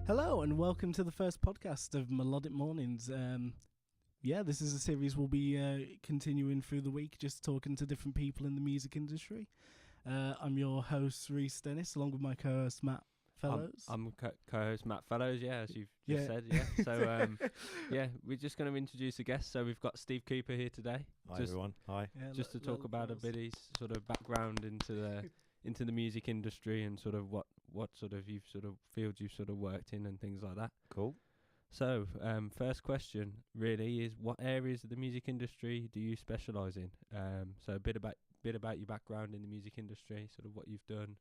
Hello and welcome to the first podcast of Melodic Mornings. This is a series we'll be continuing through the week, just talking to different people in the music industry. I'm your host, Reese Dennis, along with my co-host, Matt Fellows. I'm co-host Matt Fellows, as you've just said, So, we're just going to introduce a guest. So we've got Steve Cooper here today. Hi, everyone. Hi. Yeah, just to talk about a bit his sort of background into the music industry and sort of what sort of fields you've sort of worked in and things like that. Cool. So, first question really is, what areas of the music industry do you specialise in? So a bit about your background in the music industry, sort of what you've done.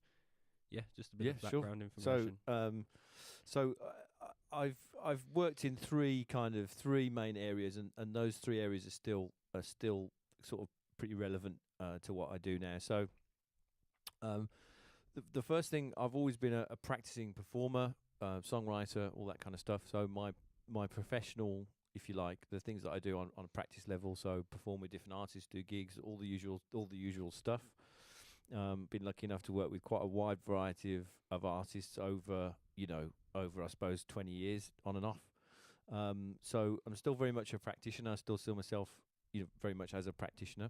Yeah, just a bit of background information. I've worked in three main areas, and those three areas are still sort of pretty relevant to what I do now. So, the first thing, I've always been a practicing performer, songwriter, all that kind of stuff. So my professional, if you like, the things that I do on a practice level, so perform with different artists, do gigs, all the usual stuff. Been lucky enough to work with quite a wide variety of artists over I suppose 20 years on and off. So I'm still very much a practitioner. I still see myself, very much as a practitioner.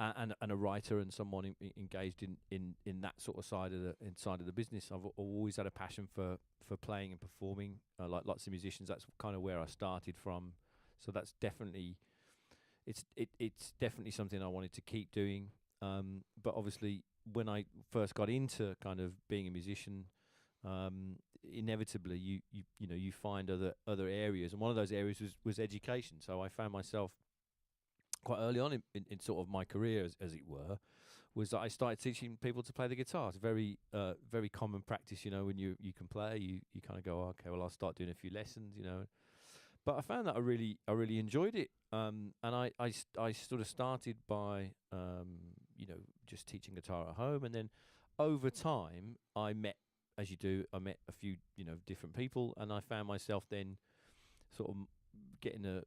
And a writer and someone engaged in that sort of side of the business. I've always had a passion for playing and performing, like lots of musicians. That's kind of where I started from. So that's definitely it's definitely something I wanted to keep doing. But obviously, when I first got into kind of being a musician, inevitably you find other areas, and one of those areas was education. So I found myself quite early on in sort of my career, as it were, was that I started teaching people to play the guitar. It's very common practice, when you can play, you kind of go, okay, well, I'll start doing a few lessons, But I found that I really enjoyed it, and I sort of started by just teaching guitar at home, and then over time I met a few different people, and I found myself then sort of getting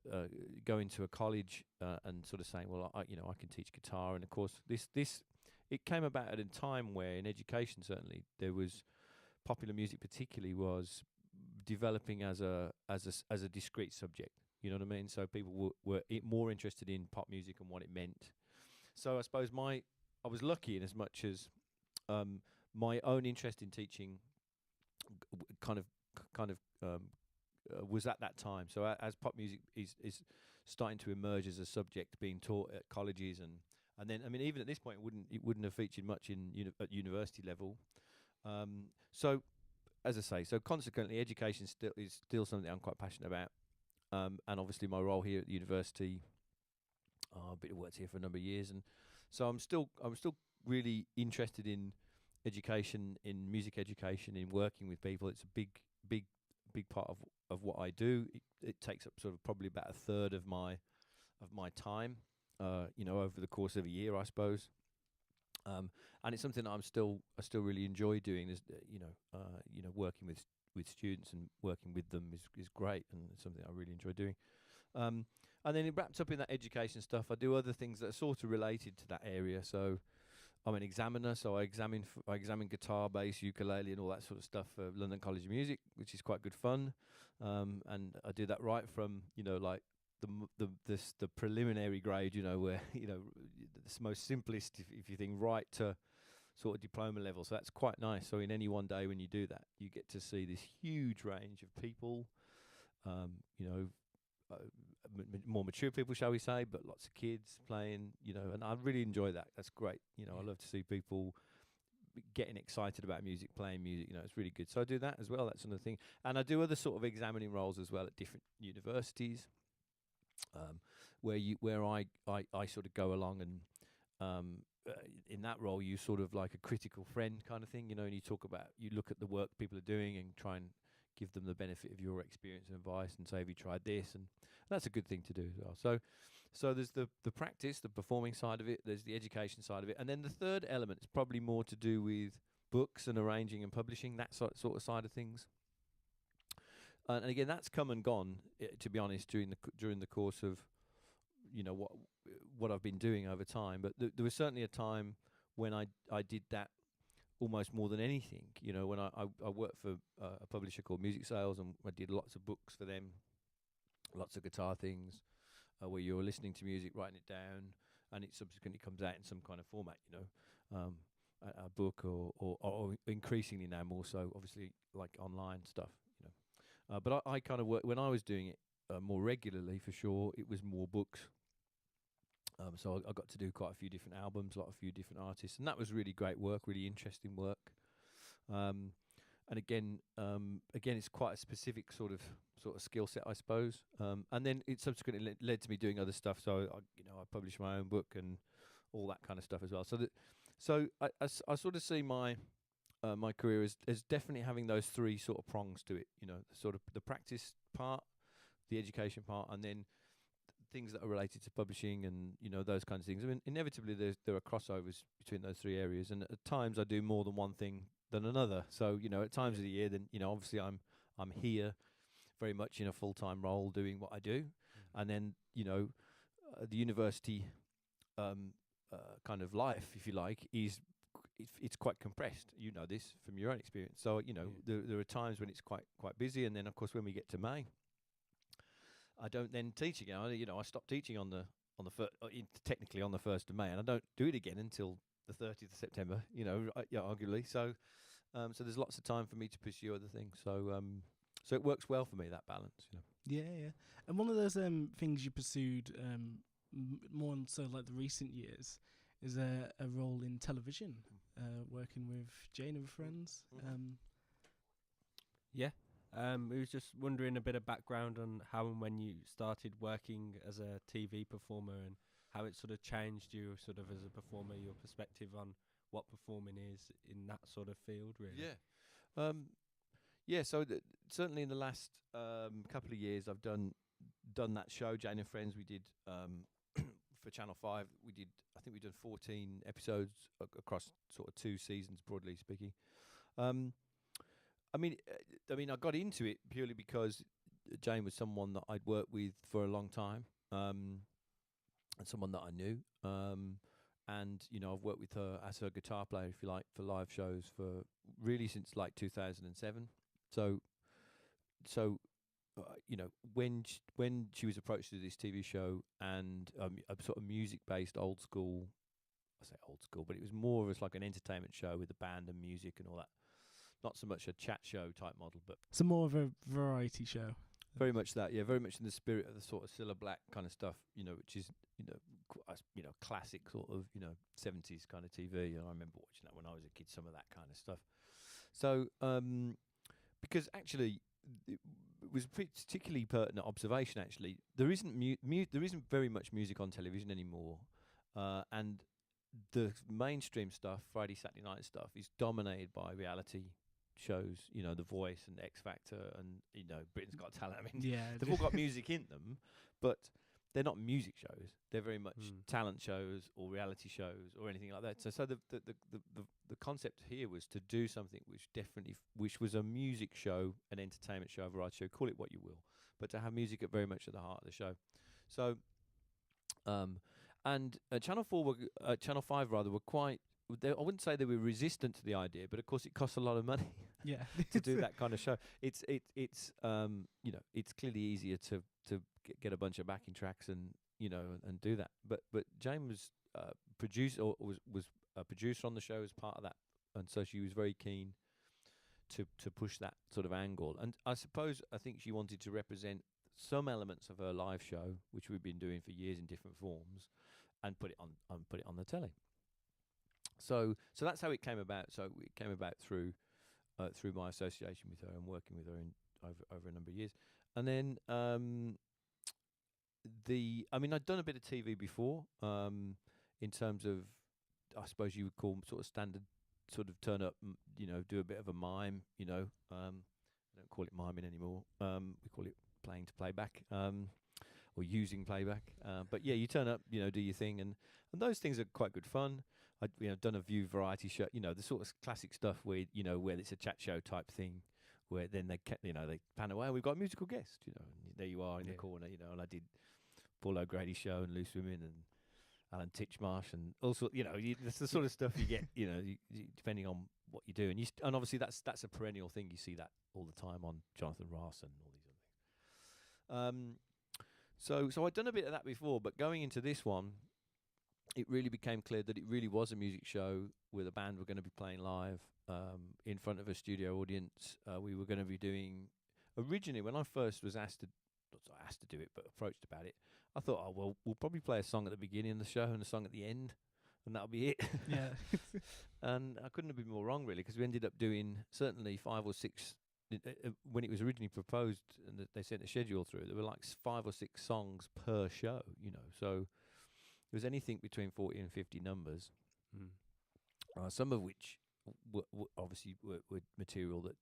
going to a college and sort of saying, well, I can teach guitar. And of course it came about at a time where in education, certainly, there was popular music particularly was developing as a discrete subject, you know what I mean? So people were more interested in pop music and what it meant. So I suppose I was lucky in as much as my own interest in teaching kind of was at that time. So as pop music is starting to emerge as a subject being taught at colleges, and then, I mean, even at this point, it wouldn't have featured much at university level. So as I say, so consequently, education is still something I'm quite passionate about. And obviously my role here at the university, I've worked here for a number of years, and so I'm still really interested in education, in music education, in working with people. It's a big part of what I do. It takes up sort of probably about a third of my time, over the course of a year, I suppose. And it's something that I still really enjoy doing. Is working with students and working with them is great, and it's something I really enjoy doing. And then it wrapped up in that education stuff. I do other things that are sort of related to that area. So I'm an examiner, so I examine guitar, bass, ukulele, and all that sort of stuff for London College of Music, which is quite good fun. And I do that right from like the preliminary grade, where the most simplest, if you think, right to sort of diploma level. So that's quite nice. So in any one day when you do that, you get to see this huge range of people, more mature people, shall we say, but lots of kids playing, and I really enjoy that. That's great. I love to see people getting excited about music, playing music. It's really good. So I do that as well. That's another thing. And I do other sort of examining roles as well at different universities, where I sort of go along and in that role you sort of like a critical friend kind of thing, and you look at the work people are doing and try and give them the benefit of your experience and advice and say, have you tried this? And that's a good thing to do as well. So there's the practice, the performing side of it, there's the education side of it, and then the third element is probably more to do with books and arranging and publishing, that sort of side of things. And again, that's come and gone, to be honest, during the course of what I've been doing over time. But there was certainly a time when I did that almost more than anything. You know, when I worked for a publisher called Music Sales, and I did lots of books for them, lots of guitar things, where you're listening to music, writing it down, and it subsequently comes out in some kind of format, you know, a book or increasingly now more so, obviously, like online stuff, you know. But I kind of when I was doing it more regularly, for sure, it was more books. So I got to do quite a few different albums, a few different artists, and that was really great work, really interesting work. And again, it's quite a specific sort of skill set, I suppose. And then it subsequently led to me doing other stuff. So I published my own book and all that kind of stuff as well. So I sort of see my my career as definitely having those three sort of prongs to it. You know, sort of the practice part, the education part, and then things that are related to publishing and, you know, those kinds of things. I mean, inevitably there are crossovers between those three areas, and at times I do more than one thing than another. So, you know, at times of the year, then, you know, obviously I'm here very much in a full-time role doing what I do, and then, you know, the university kind of life, if you like, it's quite compressed. You know this from your own experience. So, you know, there are times when it's quite busy, and then of course when we get to May, I don't then teach again. I stopped teaching on the technically on the 1st of May, and I don't do it again until the 30th of September. You know, arguably. So there's lots of time for me to pursue other things. So it works well for me, that balance. You know. Yeah. And one of those things you pursued more on like the recent years is a role in television, working with Jane and Friends. Yeah. We was just wondering a bit of background on how and when you started working as a TV performer, and how it sort of changed you sort of as a performer, your perspective on what performing is in that sort of field, really. Yeah. So certainly in the last couple of years, I've done that show, Jane and Friends. We did for Channel 5. I think we've done 14 episodes across sort of 2 seasons, broadly speaking. I mean, I got into it purely because Jane was someone that I'd worked with for a long time, and someone that I knew. And, you know, I've worked with her as her guitar player, if you like, for live shows for really since like 2007. So you know, when she was approached to this TV show, and a sort of music-based old school, I say old school, but it was more of like an entertainment show with a band and music and all that. Not so much a chat show type model, but So more of a variety show. very much that, yeah, very much in the spirit of the sort of Cilla Black kind of stuff, you know, which is, you know, classic sort of, you know, 70s kind of TV. You know, I remember watching that when I was a kid, some of that kind of stuff. So, because actually, it was a particularly pertinent observation. Actually, there isn't very much music on television anymore, and the mainstream stuff, Friday, Saturday night stuff, is dominated by reality shows, you know, The Voice and X Factor and, you know, Britain's Got Talent. I mean, they've all got music in them, but they're not music shows. They're very much talent shows or reality shows or anything like that. So the concept here was to do something which was a music show, an entertainment show, a variety show, call it what you will, but to have music very much at the heart of the show. So, and Channel 5 rather were quite. I wouldn't say they were resistant to the idea, but of course it costs a lot of money. Yeah, to do that kind of show. It's you know, it's clearly easier to get a bunch of backing tracks and, you know, and do that. But Jane was was a producer on the show as part of that, and so she was very keen to push that sort of angle. And I think she wanted to represent some elements of her live show, which we've been doing for years in different forms, and put it on the telly. So that's how it came about. So it came about through my association with her and working with her over a number of years. And then I'd done a bit of TV before, in terms of, I suppose you would call sort of standard, sort of turn up, you know, do a bit of a mime, you know. I don't call it miming anymore. We call it playing to playback, or using playback. But yeah, you turn up, you know, do your thing, and those things are quite good fun. I'd done a few variety show, you know, the sort of classic stuff where it's a chat show type thing, where then they pan away. We've got a musical guest, you know, and there you are in the corner, you know. And I did Paul O'Grady show and Loose Women and Alan Titchmarsh and also, you know, that's the sort of stuff you get, you know, depending on what you do, and and obviously that's a perennial thing. You see that all the time on Jonathan Ross and all these other things. So I'd done a bit of that before, but going into this one, it really became clear that it really was a music show where the band were going to be playing live in front of a studio audience. We were going to be doing, originally when I first was asked to do it, but approached about it, I thought, oh well, we'll probably play a song at the beginning of the show and a song at the end, and that'll be it. Yeah. And I couldn't have been more wrong, really, because we ended up doing certainly 5 or 6. When it was originally proposed and they sent a schedule through, there were like 5 or 6 songs per show, so it was anything between 40 and 50 numbers, some of which obviously were material that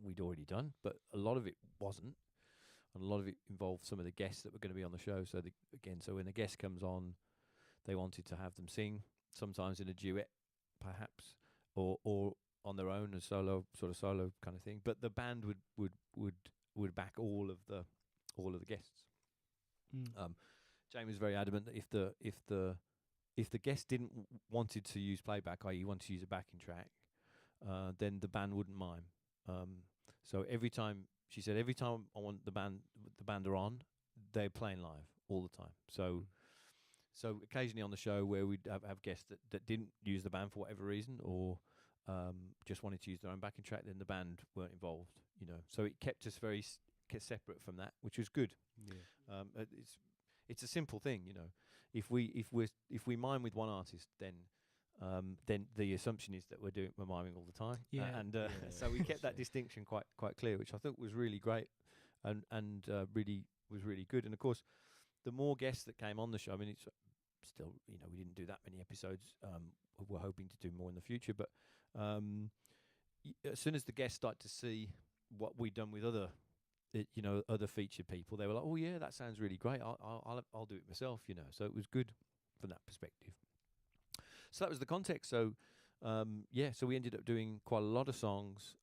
we'd already done, but a lot of it wasn't, and a lot of it involved some of the guests that were going to be on the show. So so when the guest comes on, they wanted to have them sing, sometimes in a duet perhaps, or on their own, a solo kind of thing. But the band would back all of the guests. Jamie was very adamant that if the guest didn't wanted to use playback, i.e. wanted to use a backing track, then the band wouldn't mime. So every time I want the band are on, they're playing live all the time. So occasionally on the show where we'd have guests that didn't use the band for whatever reason, or just wanted to use their own backing track, then the band weren't involved. So it kept us very separate from that, which was good. Yeah. It's a simple thing, If we mime with one artist, then the assumption is that we're miming all the time. Yeah. So we kept that distinction quite clear, which I thought was really great, and really was really good. And of course, the more guests that came on the show, I mean, it's still, we didn't do that many episodes. We're hoping to do more in the future, but as soon as the guests start to see what we've done with other featured people, they were like, "Oh yeah, that sounds really great. I'll do it myself." So it was good from that perspective. So that was the context. So so we ended up doing quite a lot of songs,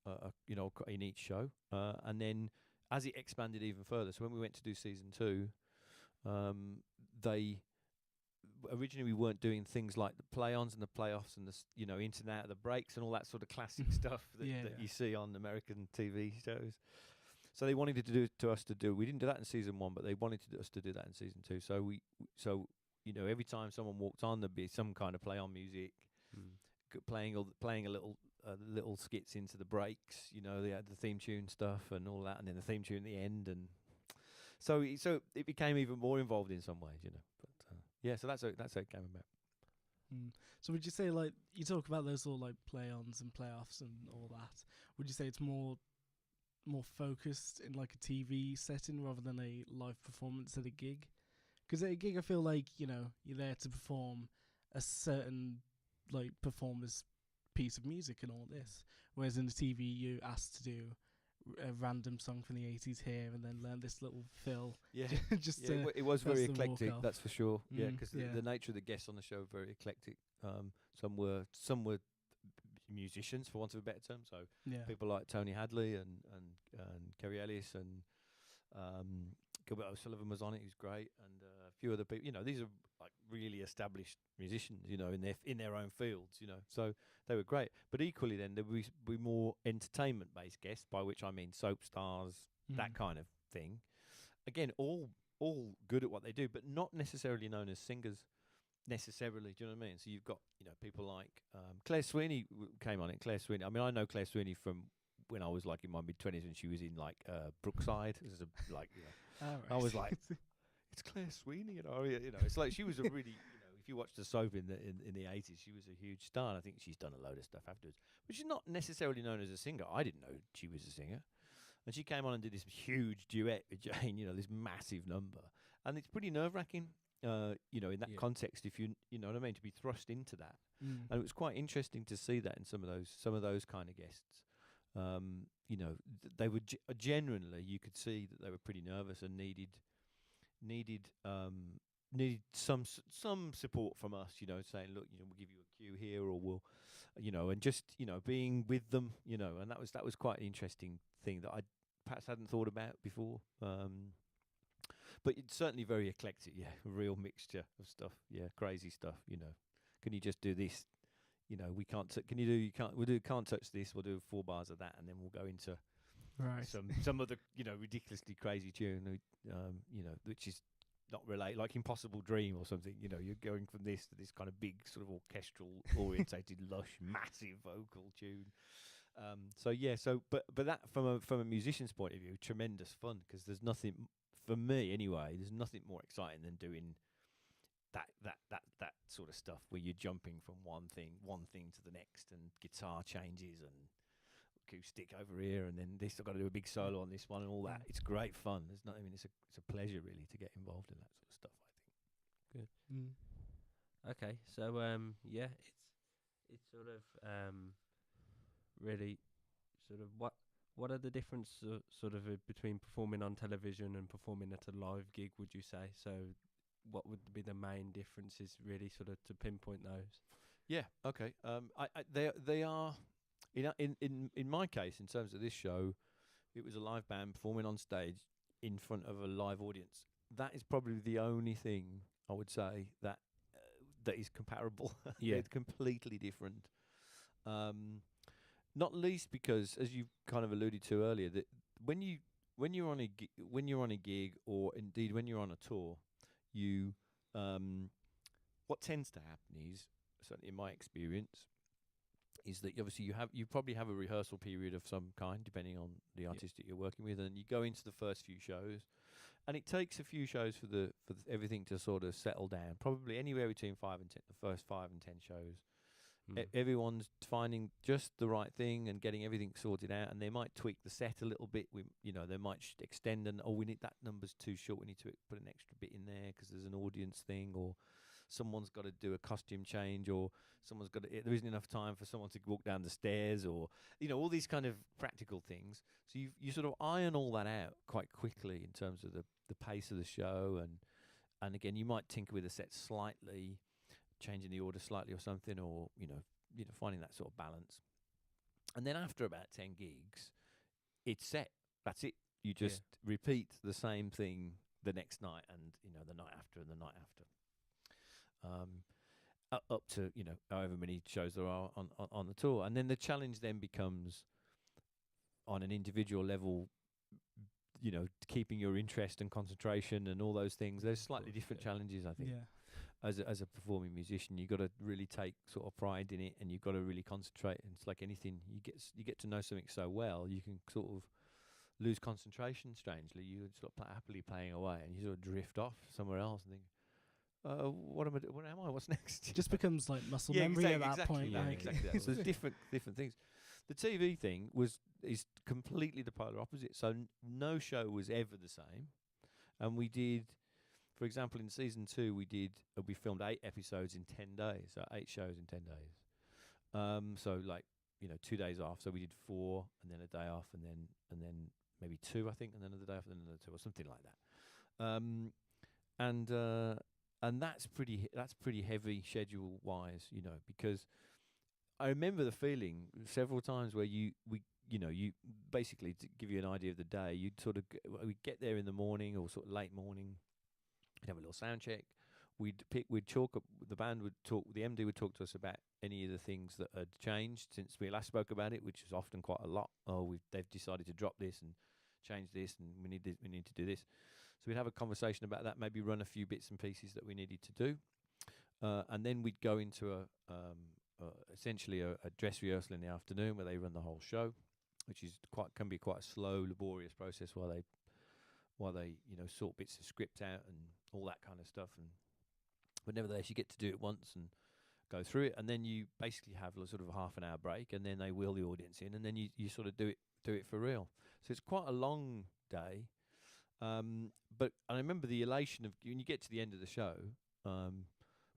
in each show, and then as it expanded even further. So when we went to do season 2, originally we weren't doing things like the play-ons and the playoffs and the ins and out of the breaks and all that sort of classic stuff that you see on American TV shows. So they wanted us to do. We didn't do that in season 1, but they wanted us to do that in season 2. So every time someone walked on, there'd be some kind of play-on music, playing a little skits into the breaks. They had the theme tune stuff and all that, and then the theme tune at the end, and so it became even more involved in some ways. But so that's how it came about. So would you say, like, you talk about those all like play-ons and playoffs and all that? Would you say it's more focused in like a TV setting rather than a live performance at a gig? Because at a gig, I feel like you're there to perform a certain like performer's piece of music and all this, whereas in the TV you're asked to do a random song from the 80s here and then learn this little fill. Yeah, just it was very first and walk eclectic, off. that's for sure. Yeah, Mm, because yeah. the nature of the guests on the show were very eclectic. Some were musicians, for want of a better term. So Yeah. people like Tony Hadley and Kerry Ellis and Gilbert O'Sullivan was on it. He was great, and a few other people. These are like really established musicians, in their own fields. So they were great. But equally, then there would be more entertainment-based guests, by which I mean soap stars, that kind of thing. Again, all good at what they do, but not necessarily known as singers. Necessarily, do you know what I mean? So you've got people like Claire Sweeney came on it. Claire Sweeney. I mean, I know Claire Sweeney from when I was like in my mid-20s, when she was in like Brookside. This is I was like, it's Claire Sweeney, It's like she was a really, if you watch the soap in the 80s, she was a huge star. And I think she's done a load of stuff afterwards, but she's not necessarily known as a singer. I didn't know she was a singer, and she came on and did this huge duet with Jane. This massive number, and it's pretty nerve-wracking. In that context, if you know what I mean, to be thrust into that, and it was quite interesting to see that in some of those kind of guests. They were genuinely, you could see that they were pretty nervous and needed some support from us. Saying, look, we'll give you a cue here, or we'll, and just being with them, and that was quite an interesting thing that I perhaps hadn't thought about before. But it's certainly very eclectic, a real mixture of stuff, crazy stuff, Can you just do this? you know, we can't. Can you do? You can't. We'll do. Can't touch this. We'll do 4 bars of that, and then we'll go into Right. some other, you know, ridiculously crazy tune, you know, which is not related, like Impossible Dream or something. You know, you're going from this to this kind of big sort of orchestral orientated, lush, massive vocal tune. But that from a musician's point of view, tremendous fun, because there's nothing, for me anyway, there's nothing more exciting than doing that sort of stuff where you're jumping from one thing to the next, and guitar changes and acoustic over here, and then this I've got to do a big solo on this one and all that. It's great fun. It's a pleasure really to get involved in that sort of stuff, I think. Good. Okay, so it's sort of really sort of what are the difference sort of between performing on television and performing at a live gig, would you say? So what would be the main differences, really, sort of to pinpoint those? Yeah. Okay. They are. In my case, in terms of this show, it was a live band performing on stage in front of a live audience. That is probably the only thing I would say that is comparable. Yeah. It's completely different. Not least because, as you kind of alluded to earlier, that when you're on a gig, or indeed when you're on a tour, you what tends to happen is, certainly in my experience, is that obviously you probably have a rehearsal period of some kind, depending on the artist that you're working with, and you go into the first few shows, and it takes a few shows for everything to sort of settle down. Probably anywhere between 5 and 10, the first 5 and 10 shows. Everyone's finding just the right thing and getting everything sorted out, and they might tweak the set a little bit. They might extend, and we need that number's too short. We need to put an extra bit in there because there's an audience thing, or someone's got to do a costume change, or there isn't enough time for someone to walk down the stairs, or all these kind of practical things. So you sort of iron all that out quite quickly in terms of the pace of the show, and again, you might tinker with the set slightly, changing the order slightly or something, or finding that sort of balance. And then after about 10 gigs, it's set. That's it. You just repeat the same thing the next night, and the night after, and the night after, up to however many shows there are on the tour. And then the challenge then becomes, on an individual level, keeping your interest and concentration and all those things. There's slightly different challenges, I think. Yeah. As a performing musician, you've got to really take sort of pride in it, and you've got to really concentrate. And it's like anything, you get to know something so well, you can sort of lose concentration. Strangely, you sort of happily playing away, and you sort of drift off somewhere else and think, what am I? What's next? It just becomes like muscle memory at that point. Yeah, exactly. So there's different things. The TV thing is completely the polar opposite. So no show was ever the same, and we did. For example, in season 2, we filmed 8 episodes in 10 days, so 8 shows in 10 days. So 2 days off. So we did 4, and then a day off, and then maybe 2, I think, and then another day off, and then another 2, or something like that. And that's pretty heavy schedule wise, because I remember the feeling several times where you basically, to give you an idea of the day, we'd get there in the morning or sort of late morning. We'd have a little sound check. We'd chalk up. The band would talk. The MD would talk to us about any of the things that had changed since we last spoke about it, which is often quite a lot. They've decided to drop this and change this, and we need to do this. So we'd have a conversation about that. Maybe run a few bits and pieces that we needed to do, and then we'd go into essentially a dress rehearsal in the afternoon where they run the whole show, which can be quite a slow, laborious process while they sort bits of script out and all that kind of stuff. But nevertheless, you get to do it once and go through it, and then you basically have sort of a half an hour break, and then they wheel the audience in, and then you sort of do it for real. So it's quite a long day. But I remember the elation of when you get to the end of the show,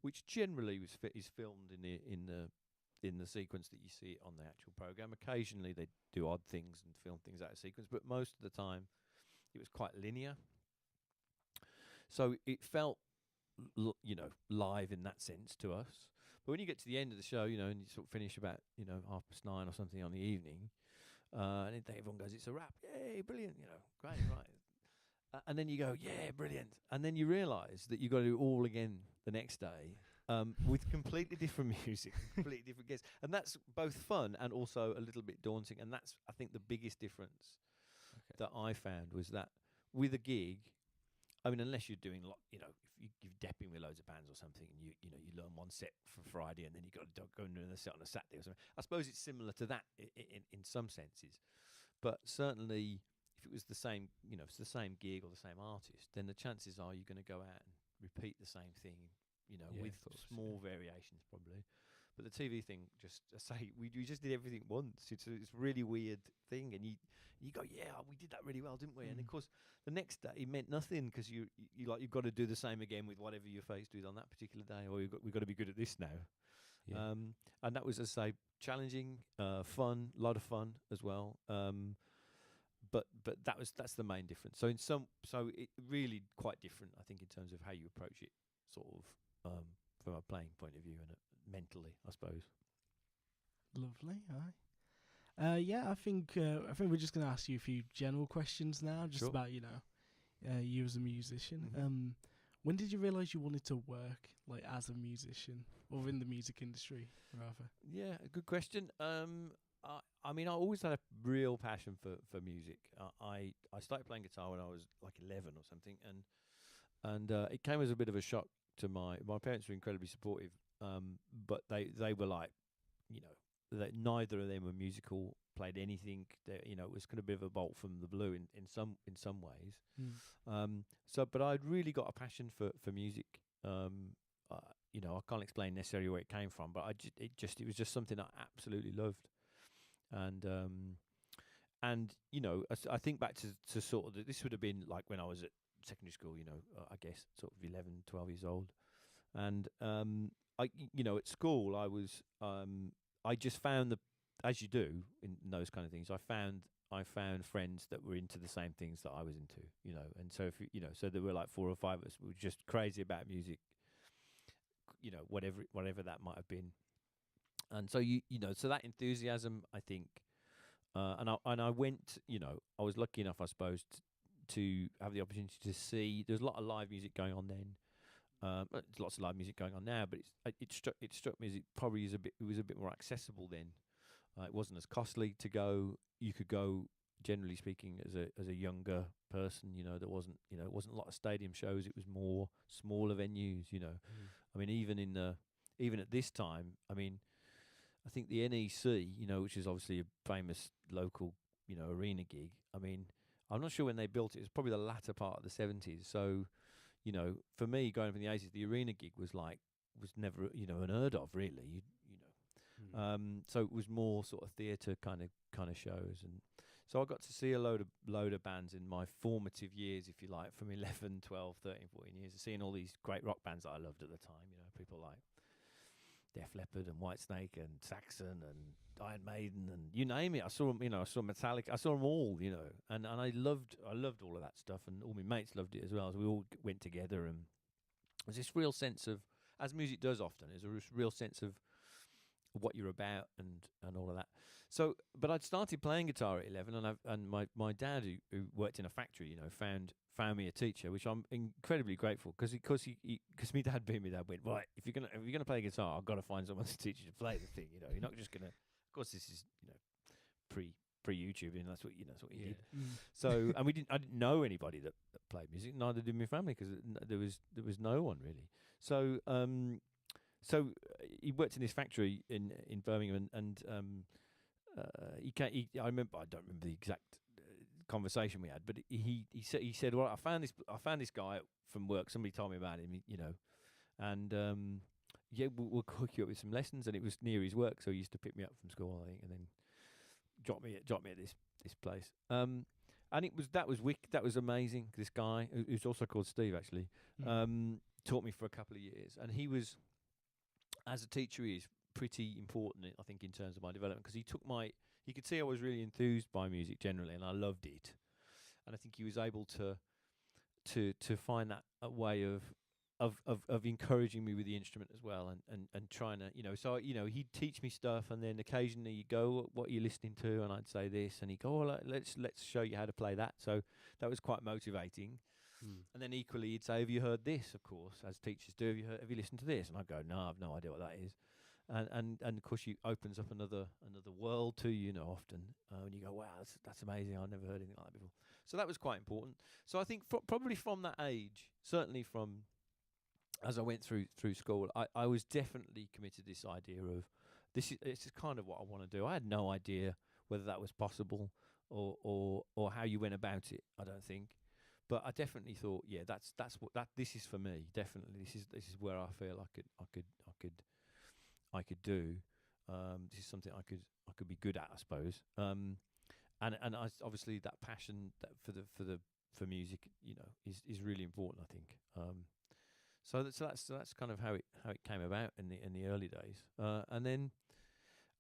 which generally is filmed in the sequence that you see on the actual program. Occasionally they do odd things and film things out of sequence, but most of the time it was quite linear. So it felt, live in that sense to us. But when you get to the end of the show, and you sort of finish about, 9:30 or something on the evening, and then everyone goes, "It's a wrap! Yay, brilliant! Great, right?" And then you go, "Yeah, brilliant!" And then you realise that you've got to do it all again the next day. with completely different music, completely different guests, and that's both fun and also a little bit daunting. And that's, I think, the biggest difference that I found was that with a gig, I mean, unless you're doing if you're depping with loads of bands or something, and you learn one set for Friday and then you got to go and do another set on a Saturday or something. I suppose it's similar to that in some senses, but certainly if it was the same, if it's the same gig or the same artist, then the chances are you're going to go out and repeat the same thing, with small variations probably. But the TV thing, just I say, we just did everything once. It's a really weird thing, and you go, yeah, we did that really well, didn't we? And of course, the next day it meant nothing because you've got to do the same again with whatever you're faced with on that particular day, or we've got to be good at this now. Yeah. And that was, as I say, challenging, fun, a lot of fun as well. But that's the main difference. So it really quite different, I think, in terms of how you approach it, sort of from a playing point of view and mentally, I suppose. Lovely. Aye. Yeah, I think we're just going to ask you a few general questions now, just about you as a musician. Mm-hmm. When did you realise you wanted to work as a musician or in the music industry, rather? Yeah, a good question. I mean, I always had a real passion for music. I started playing guitar when I was like 11 or something, and it came as a bit of a shock to my parents. Were incredibly supportive, but they were like, that neither of them were musical, played anything. It was kind of a bit of a bolt from the blue in some ways. But I'd really got a passion for music. I can't explain necessarily where it came from, but it was just something I absolutely loved. And I think back to sort of this would have been like when I was at secondary school, I guess sort of 11, 12 years old. And at school I was I just found as you do in those kind of things, I found friends that were into the same things that I was into, and so so there were like 4 or 5 of us. We were just crazy about music, whatever that might have been. And so so that enthusiasm, I think, and I went, I was lucky enough, I suppose, to have the opportunity to see. There's a lot of live music going on then. There's lots of live music going on now, but it struck me as it probably was a bit more accessible then. It wasn't as costly to go. You could go, generally speaking, as a younger person. There wasn't it wasn't a lot of stadium shows. It was more smaller venues. I mean, even at this time, I mean, I think the NEC, which is obviously a famous local, arena gig. I mean, I'm not sure when they built it. It was probably the latter part of the 70s. So, for me, going from the 80s, the arena gig was never, unheard of, really. So it was more sort of theatre kind of shows, and so I got to see a load of bands in my formative years, if you like, from 11, 12, 13, 14 years, seeing all these great rock bands that I loved at the time. People like Def Leppard and Whitesnake and Saxon and Iron Maiden and you name it. I saw them, I saw Metallica. I saw them all, and I loved all of that stuff, and all my mates loved it as well. So we all went together, and there's this real sense of, as music does often, there's a real sense of what you're about and all of that. So, but I'd started playing guitar at 11, and my dad, who worked in a factory, found me a teacher, which I'm incredibly grateful, because my dad went, right, if you're gonna play guitar, I've got to find someone to teach you to play the thing. You're not just gonna. Of course, this is pre YouTube, and that's what you did. So, and I didn't know anybody that played music. Neither did my family, because there was no one really. So so he worked in this factory in Birmingham, and I remember, I don't remember the exact conversation we had, but he said, well, I found this guy from work. Somebody told me about him, and we'll hook you up with some lessons. And it was near his work, so he used to pick me up from school, I think, and then drop me at this place. And that was amazing. This guy, who's also called Steve, actually, taught me for a couple of years, and he was, as a teacher, he is pretty important, I think, in terms of my development, because he could see I was really enthused by music generally, and I loved it. And I think he was able to find that a way of encouraging me with the instrument as well, and trying to, so he'd teach me stuff, and then occasionally you go, what are you listening to? And I'd say this, and he'd go, let's show you how to play that. So that was quite motivating. And then equally, he'd say, "Have you heard this?" Of course, as teachers do. Have you listened to this? And I'd go, "No, I've no idea what that is." And of course, you opens up another world to you, often when you go, "Wow, that's amazing. I've never heard anything like that before." So that was quite important. So I think probably from that age, certainly from as I went through school, I was definitely committed to this idea of this is kind of what I want to do. I had no idea whether that was possible or how you went about it. I don't think. But I definitely thought, yeah, that's what this is for me. Definitely, this is where I feel I could do. This is something I could be good at, I suppose. And I obviously that passion that for music, is really important, I think. So that's kind of how it came about in the early days. And then,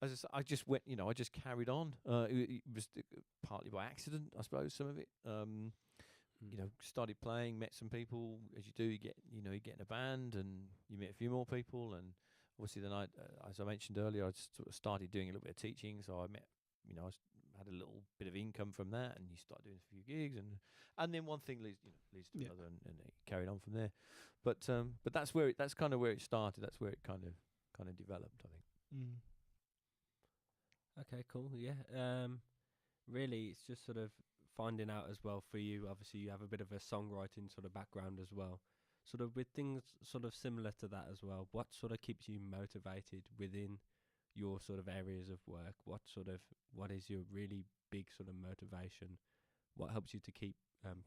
as I said, I just went, I just carried on. It was partly by accident, I suppose. Some of it. Started playing, met some people. As you do, you get in a band, and you meet a few more people, and obviously then as I mentioned earlier, I sort of started doing a little bit of teaching. So I met, had a little bit of income from that, and you start doing a few gigs, and then one thing leads to another, and it carried on from there. But that's kind of where it started. That's where it kind of developed, I think. Okay, cool. Yeah. Really, it's just sort of finding out as well for you. Obviously, you have a bit of a songwriting sort of background as well. Sort of with things sort of similar to that as well. What sort of keeps you motivated within your sort of areas of work? What is your really big sort of motivation? What helps you to keep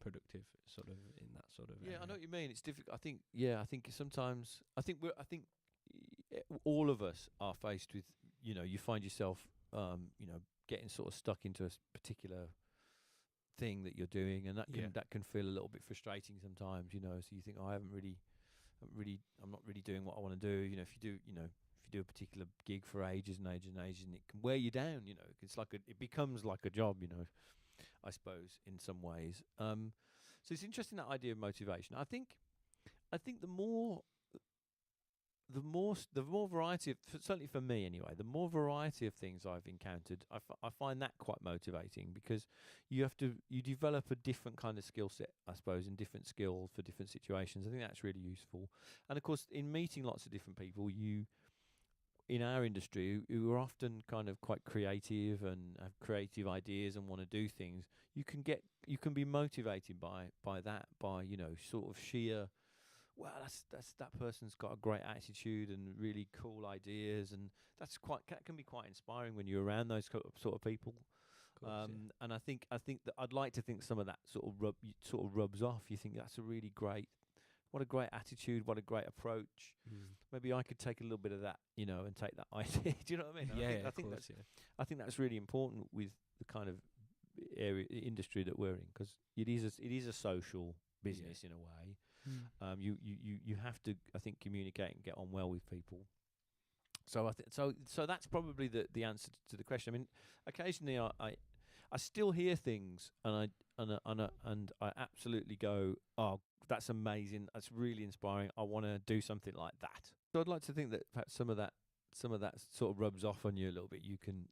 productive sort of in that sort of area? I know what you mean. It's difficult. I think sometimes all of us are faced with, you find yourself getting sort of stuck into a particular thing that you're doing, and that can feel a little bit frustrating sometimes, so you think, I'm not really doing what I want to do. If you do a particular gig for ages and ages and ages, and it can wear you down, it becomes like a job, I suppose, in some ways. So it's interesting, that idea of motivation. I think the more variety of, certainly for me anyway, the more variety of things I've encountered, I find that quite motivating, because you develop a different kind of skill set, I suppose, and different skills for different situations. I think that's really useful. And of course, in meeting lots of different people, in our industry, who are often kind of quite creative and have creative ideas and want to do things, you can be motivated by that, sort of sheer, well, that person's got a great attitude and really cool ideas, and that can be quite inspiring when you're around those sort of people. And I think that I'd like to think some of that sort of rubs off. You think that's what a great attitude, what a great approach. Maybe I could take a little bit of that, and take that idea. Do you know what I mean? I think that's really important with the kind of industry that we're in, because it is a social business in a way. You have to, I think, communicate and get on well with people. So so that's probably the answer to the question. I mean, occasionally I still hear things, and I absolutely go, "Oh, that's amazing! That's really inspiring. I want to do something like that." So I'd like to think that perhaps some of that sort of rubs off on you a little bit. You can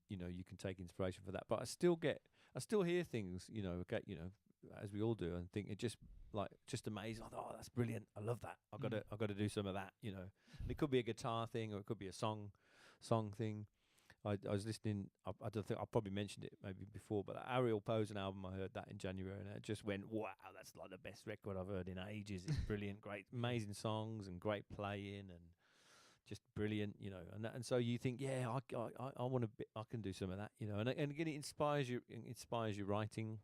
take inspiration for that. But I still hear things, as we all do, and think it just amazing. I thought, "Oh, that's brilliant! I love that. I've got to do some of that." And it could be a guitar thing, or it could be a song thing. I was listening. I don't think I probably mentioned it maybe before, but the Ariel Posen album, I heard that in January, and it just went, "Wow, that's like the best record I've heard in ages. It's brilliant, great, amazing songs, and great playing, and just brilliant, And so you think, yeah, I want to, I can do some of that, And again, it inspires your writing,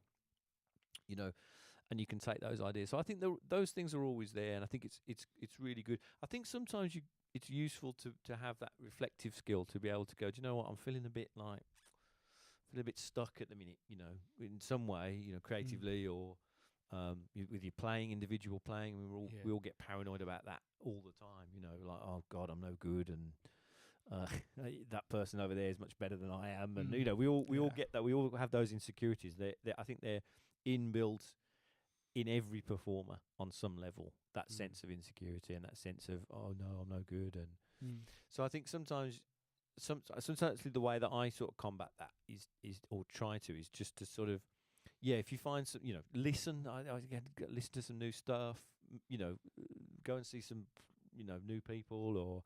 and you can take those ideas. So I think those things are always there, and I think it's really good. I think sometimes it's useful to have that reflective skill, to be able to go, do you know what, I'm feeling a bit stuck at the minute, in some way, creatively, or with your individual playing. We all get paranoid about that all the time, like, oh God, I'm no good, and that person over there is much better than I am, and we all get that. We all have those insecurities. I think they're inbuilt in every performer on some level, that sense of insecurity and that sense of, oh no, I'm no good. And so I think sometimes the way that I sort of combat that is or try to, is just to sort of yeah, if you find some, listen. I again, listen to some new stuff. Go and see some, new people, or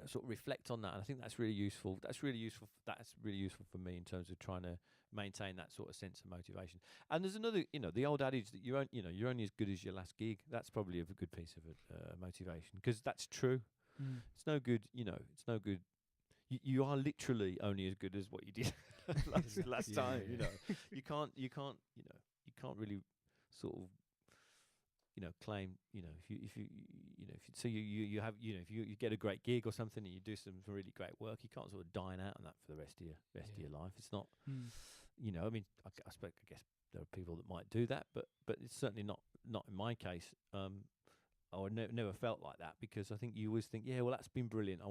sort of reflect on that. And I think that's really useful. That's really useful. That's really useful for me in terms of trying to maintain that sort of sense of motivation. And there's another, the old adage that you're only as good as your last gig. That's probably a good piece of motivation, because that's true. It's no good, it's no good. You are literally only as good as what you did last time. You can't really sort of claim, if you have, if you get a great gig or something and you do some really great work, you can't sort of dine out on that for the rest of your life. It's not, I mean, I guess there are people that might do that, but it's certainly not in my case. I never felt like that, because I think you always think, yeah, well, that's been brilliant.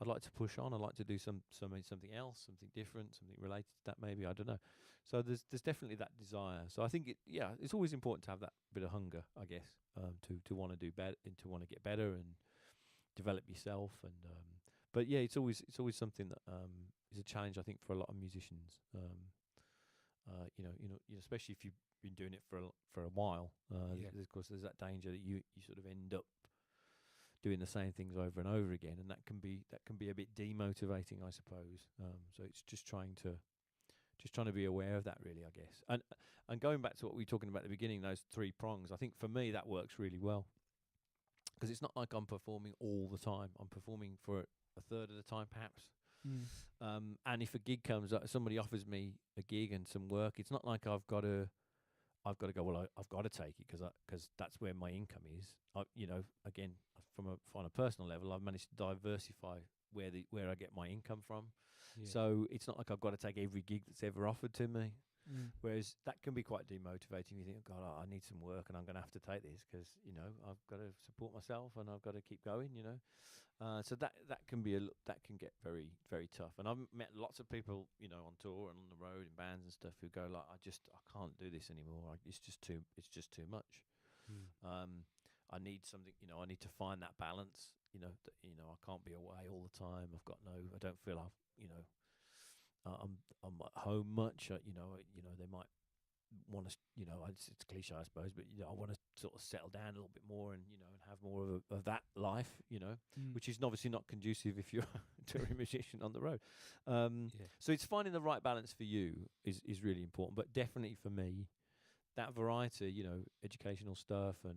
I'd like to push on. I'd like to do something else, something different, something related to that, maybe. I don't know. So there's definitely that desire. So I think it's always important to have that bit of hunger, I guess, to want to do better and to want to get better and develop yourself. And but yeah, it's always something that is a challenge, I think, for a lot of musicians. Especially if you've been doing it for a while. Of course, there's that danger that you sort of end up doing the same things over and over again, and that can be a bit demotivating, I suppose. So it's just trying to be aware of that, really, I guess. And going back to what we were talking about at the beginning, those 3 prongs, I think for me that works really well, because it's not like I'm performing all the time. I'm performing for a third of the time, perhaps. And if a gig comes up, somebody offers me a gig and some work, it's not like I've got to go, well, I've got to take it because that's where my income is. Again, on a personal level, I've managed to diversify where I get my income from. Yeah. So it's not like I've got to take every gig that's ever offered to me. Whereas that can be quite demotivating. You think, oh, God, I need some work and I'm going to have to take this because, I've got to support myself and I've got to keep going, So that can get very, very tough. And I've met lots of people, on tour and on the road in bands and stuff, who go like, I can't do this anymore. It's just too much. I need something, I need to find that balance, I can't be away all the time. I don't feel I'm at home much. They might want to, it's cliche, I suppose, but I want to sort of settle down a little bit more and and have more of that life, which is obviously not conducive if you're a touring musician on the road. So it's finding the right balance for you is really important. But definitely for me, that variety, educational stuff and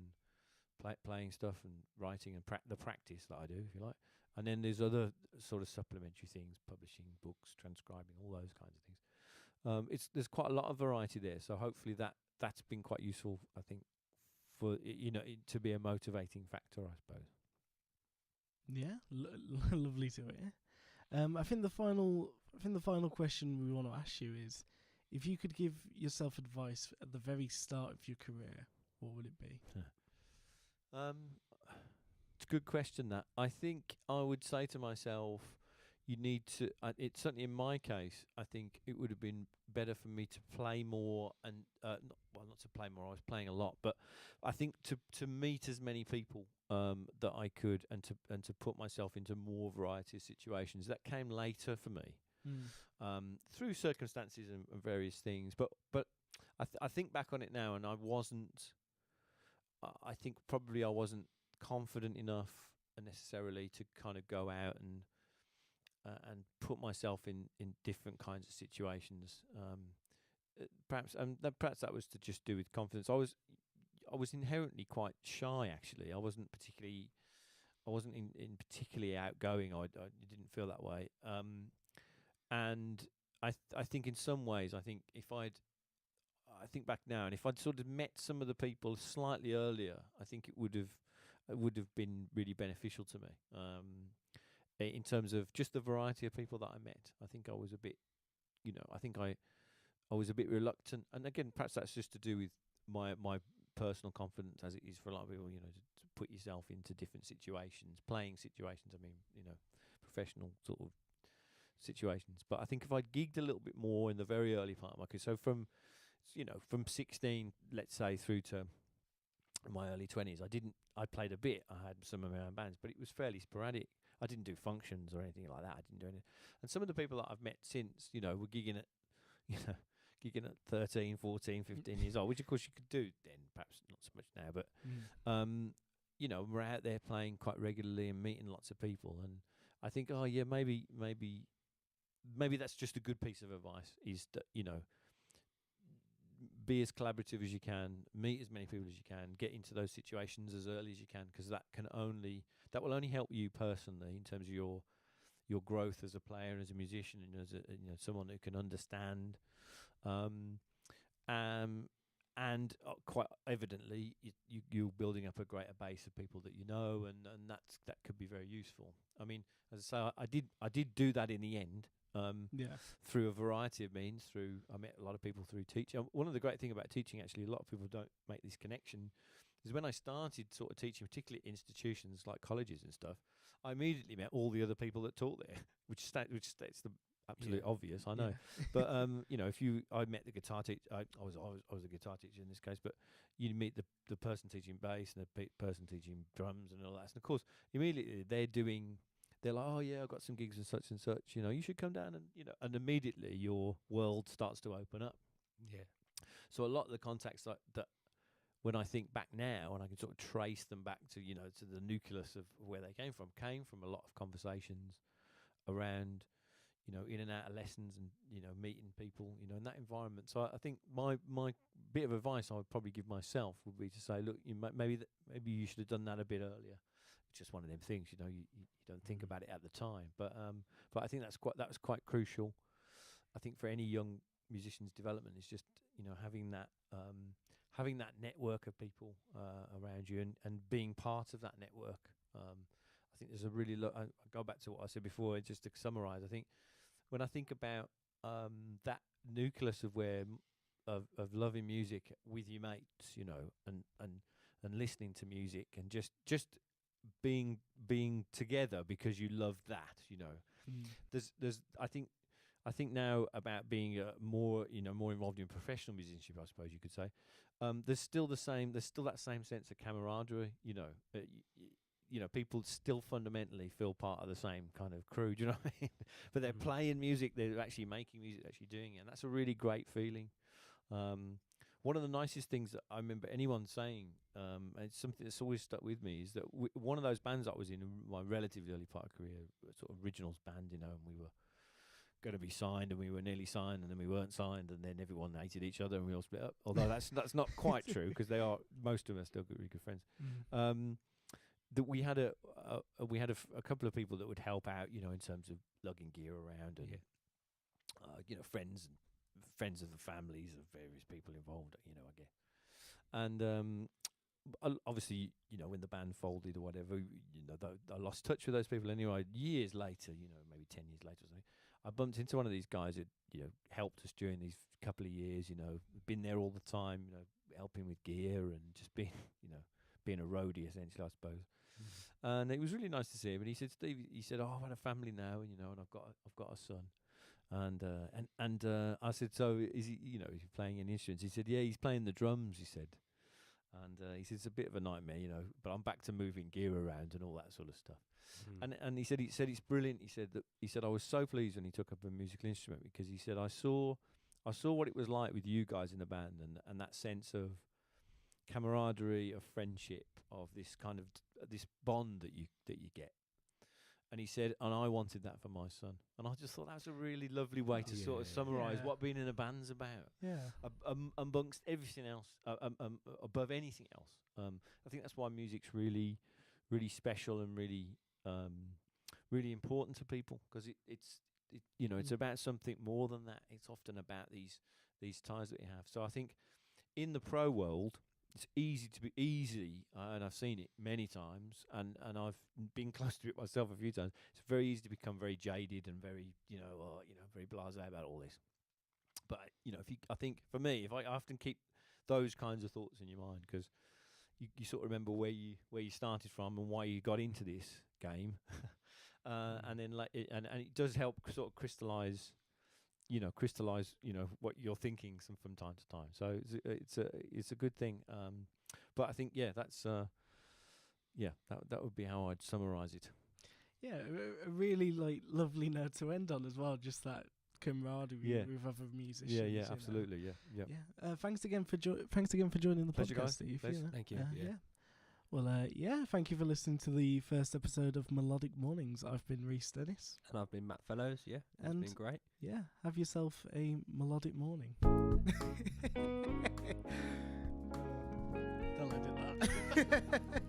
playing stuff and writing and the practice that I do, if you like. And then there's other sort of supplementary things, publishing books, transcribing, all those kinds of things. There's quite a lot of variety there. So hopefully that's been quite useful, I think, for to be a motivating factor, I suppose. Yeah, lovely to hear. I think the final question we want to ask you is, if you could give yourself advice at the very start of your career, what would it be? It's a good question, that. I think I would say to myself, you need to, it's certainly in my case, I think it would have been better for me to play more and, not to play more, I was playing a lot, but I think to meet as many people that I could and to put myself into more variety of situations. That came later for me, through circumstances and various things. But I think back on it now, and I think probably I wasn't confident enough necessarily to kind of go out and put myself in different kinds of situations. Perhaps that was to just do with confidence. I was inherently quite shy, actually. I wasn't in particularly outgoing. I didn't feel that way. And I think in some ways, I think back now, and if I'd sort of met some of the people slightly earlier, I think it would have been really beneficial to me. In terms of just the variety of people that I met, I think I was a bit, I was a bit reluctant. And again, perhaps that's just to do with my personal confidence, as it is for a lot of people, to put yourself into different situations, playing situations. I mean, professional sort of situations. But I think if I'd gigged a little bit more in the very early part of my career, so from 16, let's say, through to my early 20s, I played a bit. I had some of my own bands, but it was fairly sporadic. I didn't do functions or anything like that. I didn't do anything. And some of the people that I've met since, were gigging at, you know, gigging at 13, 14, 15 years old, which of course you could do then, perhaps not so much now, but you know, we're out there playing quite regularly and meeting lots of people, and I think, oh yeah, maybe that's just a good piece of advice, is that, you know, be as collaborative as you can, meet as many people as you can, get into those situations as early as you can, because that will only help you personally in terms of your growth as a player and as a musician, and as a, you know, someone who can understand, and quite evidently you're building up a greater base of people that you know, and that could be very useful. I mean, as I say, I did do that in the end. Through a variety of means. I met a lot of people through teaching. One of the great thing about teaching, actually, a lot of people don't make this connection, is when I started sort of teaching, particularly at institutions like colleges and stuff, I immediately met all the other people that taught there, which states the absolute obvious, I know. Yeah. But you know, I met the guitar teacher. I was a guitar teacher in this case, but you meet the person teaching bass and the person teaching drums and all that. And of course, immediately they're like, oh yeah, I've got some gigs and such, you know, you should come down, and, you know, and immediately your world starts to open up. Yeah. So a lot of the contacts that when I think back now, and I can sort of trace them back to, you know, to the nucleus of where they came from a lot of conversations around, you know, in and out of lessons, and, you know, meeting people, you know, in that environment. So I think my bit of advice I would probably give myself would be to say, look, maybe you should have done that a bit earlier. It's just one of them things, you know, you don't think about it at the time, but I think that was quite crucial. I think for any young musician's development, is just, you know, having that network of people around you, and being part of that network. I think there's a really I go back to what I said before, just to summarise. I think when I think about that nucleus of of loving music with your mates, you know, and listening to music, and just being together because you love that, you know. There's I think now about being more involved in professional musicianship, I suppose you could say. There's still that same sense of camaraderie, you know. You know, people still fundamentally feel part of the same kind of crew, do you know what I mean? But they're playing music, they're actually making music, actually doing it, and that's a really great feeling. One of the nicest things that I remember anyone saying, and it's something that's always stuck with me, is that one of those bands I was in my relatively early part of career, sort of originals band, you know, and we were going to be signed, and we were nearly signed, and then we weren't signed, and then everyone hated each other, and we all split up. Although that's not quite true, because most of them are still really good friends. That we had a couple of people that would help out, you know, in terms of lugging gear around, and you know, friends of the families of various people involved, you know, I guess. And obviously, you know, when the band folded or whatever, you know, I lost touch with those people anyway. Years later, you know, maybe 10 years later or something, I bumped into one of these guys that, you know, helped us during these couple of years, you know, been there all the time, you know, helping with gear and just being a roadie essentially, I suppose. And it was really nice to see him. And he said, Steve, oh, I've had a family now, and, you know, and I've got a son. And I said, so is he playing any instruments? He said, yeah, he's playing the drums, he said. And he said, it's a bit of a nightmare, you know, but I'm back to moving gear around and all that sort of stuff. And he said it's brilliant. He said I was so pleased when he took up a musical instrument, because he said I saw what it was like with you guys in the band, and that sense of camaraderie, of friendship, of this kind of this bond that you get. And he said, and I wanted that for my son. And I just thought that's a really lovely way to sort of summarise what being in a band's about. Yeah. Amongst everything else, above anything else. I think that's why music's really, really special and really, really important to people, because it's about something more than that. It's often about these ties that we have. So I think in the pro world, it's easy, and I've seen it many times, and I've been close to it myself a few times. It's very easy to become very jaded and very, very blasé about all this. But, you know, I think for me, if I often keep those kinds of thoughts in your mind, because you sort of remember where you started from and why you got into this game, and then and it does help sort of crystallize what you're thinking from time to time. So it's a good thing. But I think that's that would be how I'd summarize it. Yeah, a really lovely note to end on as well. Just that camaraderie with other musicians. Yeah, you know. absolutely, yeah. Thanks again for joining the Pleasure, podcast, guys. Steve. Pleasure. You know. Thank you. Yeah. Well, thank you for listening to the first episode of Melodic Mornings. I've been Reece Dennis. And I've been Matt Fellows. Yeah, it's And been great. Yeah, have yourself a melodic morning. Don't edit that.